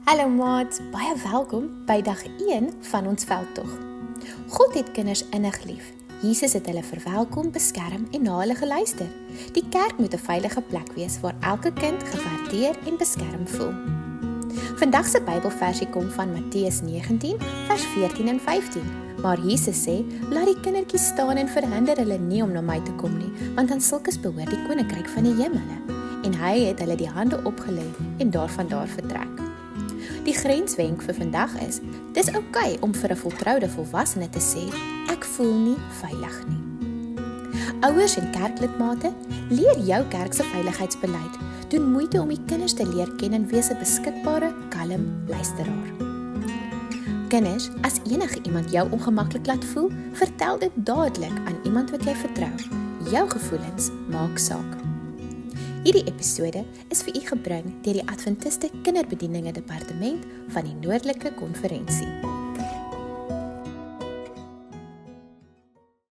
Hallo maat, baie welkom by dag 1 van ons veldtog. God het kinders innig lief. Jesus het hulle verwelkom, beskerm en na hulle geluister. Die kerk moet 'n veilige plek wees waar elke kind gewaardeer en beskerm voel. Vandag se Bybelversie kom van Matteus 19 vers 14 en 15. Maar Jesus sê, laat die kindertjies staan en verhinder hulle nie om na my te kom nie, want aan sulkes behoort die koninkryk van die hemele. En hy het hulle die hande opgelê en daar vertrek. Die grenswenk vir vandag is, dis oukei om vir 'n voltroude volwassene te sê, ek voel nie veilig nie. Ouers en kerklidmate, leer jou kerk se veiligheidsbeleid. Doen moeite om die kinders te leer ken en wees 'n beskikbare, kalm luisteraar. Kinders, as enige iemand jou ongemaklik laat voel, vertel dit dadelik aan iemand wat jy vertrou. Jou gevoelens maak saak. Hierdie episode is vir u gebring deur die Adventiste Kinderbedieninge Departement van die Noordelike Konferensie.